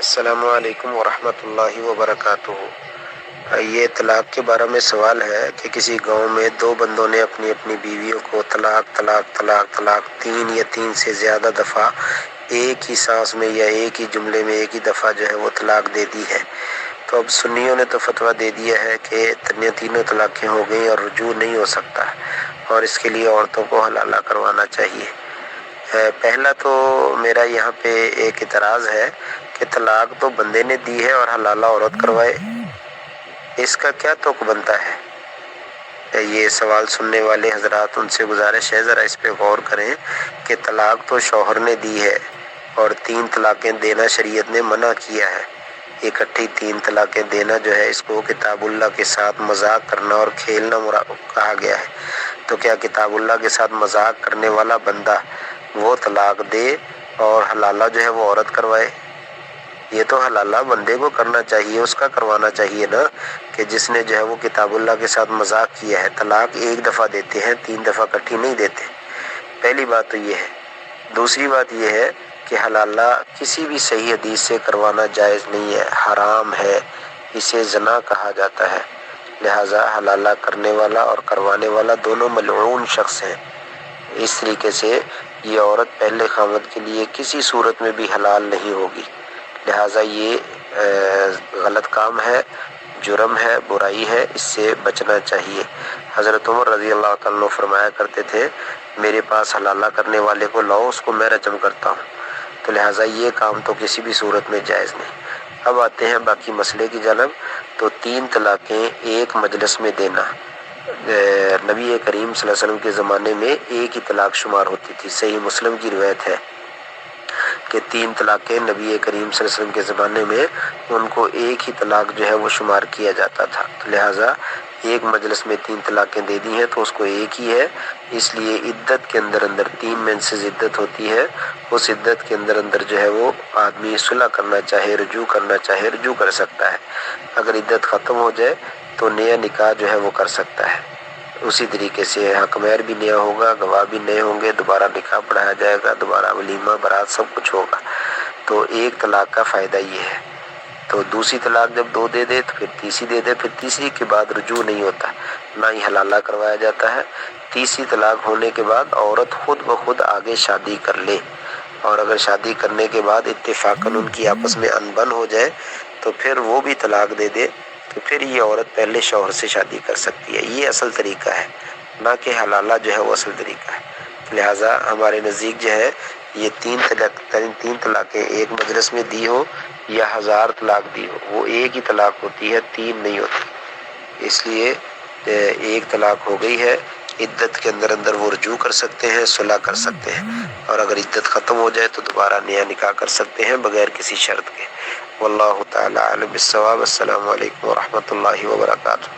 السلام علیکم ورحمۃ اللہ وبرکاتہ۔ یہ طلاق کے بارے میں سوال ہے کہ کسی گاؤں میں دو بندوں نے اپنی اپنی بیویوں کو طلاق طلاق طلاق طلاق 3 یا 3 سے زیادہ دفعہ ایک ہی سانس میں یا ایک ہی جملے میں ایک ہی دفعہ جو ہے وہ طلاق دے دی ہے۔ تو اب سنیوں نے تو فتویٰ دے دیا ہے کہ تینوں طلاقیں ہو گئیں اور رجوع نہیں ہو سکتا، اور اس کے لیے عورتوں کو حلالہ کروانا چاہیے۔ پہلا تو میرا یہاں پہ ایک اعتراض ہے کہ طلاق تو بندے نے دی ہے اور حلالہ عورت کروائے، اس کا کیا توق بنتا ہے؟ یہ سوال سننے والے حضرات، ان سے گزارش ہے ذرا اس پہ غور کریں کہ طلاق تو شوہر نے دی ہے اور 3 طلاقیں دینا شریعت نے منع کیا ہے۔ اکٹھی 3 طلاقیں دینا جو ہے اس کو کتاب اللہ کے ساتھ مذاق کرنا اور کھیلنا کہا گیا ہے۔ تو کیا کتاب اللہ کے ساتھ مذاق کرنے والا بندہ وہ طلاق دے اور حلالہ جو ہے وہ عورت کروائے؟ یہ تو حلالہ بندے کو کرنا چاہیے، اس کا کروانا چاہیے نا، کہ جس نے جو ہے وہ کتاب اللہ کے ساتھ مذاق کیا ہے۔ طلاق ایک دفعہ دیتے ہیں، 3 دفعہ اکٹھی نہیں دیتے۔ پہلی بات تو یہ ہے۔ دوسری بات یہ ہے کہ حلالہ کسی بھی صحیح حدیث سے کروانا جائز نہیں ہے، حرام ہے، اسے زنا کہا جاتا ہے۔ لہذا حلالہ کرنے والا اور کروانے والا دونوں ملعون شخص ہیں۔ اس طریقے سے یہ عورت پہلے خاوند کے لیے کسی صورت میں بھی حلال نہیں ہوگی۔ لہذا یہ غلط کام ہے، جرم ہے، برائی ہے، اس سے بچنا چاہیے۔ حضرت عمر رضی اللہ تعالیٰ عنہ فرمایا کرتے تھے، میرے پاس حلالہ کرنے والے کو لاؤ، اس کو میں رجم کرتا ہوں۔ تو لہٰذا یہ کام تو کسی بھی صورت میں جائز نہیں۔ اب آتے ہیں باقی مسئلے کی جانب۔ تو 3 طلاقیں ایک مجلس میں دینا، نبی کریم صلی اللہ علیہ وسلم کے زمانے میں ایک ہی طلاق شمار ہوتی تھی۔ صحیح مسلم کی روایت ہے کہ 3 طلاقیں نبی کریم صلی اللہ علیہ وسلم کے زمانے میں ان کو ایک ہی طلاق جو ہے وہ شمار کیا جاتا تھا۔ تو لہٰذا ایک مجلس میں 3 طلاقیں دے دی ہیں تو اس کو ایک ہی ہے، اس لیے عدت کے اندر 3 مینسز عدت ہوتی ہے، اس عدت کے اندر جو ہے وہ آدمی صلح کرنا چاہے، رجوع کرنا چاہے، رجوع کر سکتا ہے۔ اگر عدت ختم ہو جائے تو نیا نکاح جو ہے وہ کر سکتا ہے۔ اسی طریقے سے حق مہر بھی نیا ہوگا، گواہ بھی نئے ہوں گے، دوبارہ نکاح پڑھایا جائے گا، دوبارہ ولیمہ برات سب کچھ ہوگا۔ تو ایک طلاق کا فائدہ یہ ہے۔ تو دوسری طلاق جب 2 دے دے تو پھر تیسری دے دے، پھر تیسری کے بعد رجوع نہیں ہوتا، نہ ہی حلالہ کروایا جاتا ہے۔ تیسری طلاق ہونے کے بعد عورت خود بخود آگے شادی کر لے، اور اگر شادی کرنے کے بعد اتفاقاً ان کی آپس میں انبن ہو جائے تو پھر وہ بھی طلاق دے دے، تو پھر یہ عورت پہلے شوہر سے شادی کر سکتی ہے۔ یہ اصل طریقہ ہے، نہ کہ حلالہ جو ہے وہ اصل طریقہ ہے۔ لہٰذا ہمارے نزدیک جو ہے یہ 3 طلاقیں ایک مجلس میں دی ہو یا 1000 طلاق دی ہو، وہ ایک ہی طلاق ہوتی ہے، 3 نہیں ہوتی۔ اس لیے ایک طلاق ہو گئی ہے، عدت کے اندر وہ رجوع کر سکتے ہیں، صلح کر سکتے ہیں، اور اگر عدت ختم ہو جائے تو دوبارہ نیا نکاح کر سکتے ہیں بغیر کسی شرط کے۔ واللہ تعالی اعلم بالصواب۔ السلام علیکم ورحمۃ اللہ وبرکاتہ۔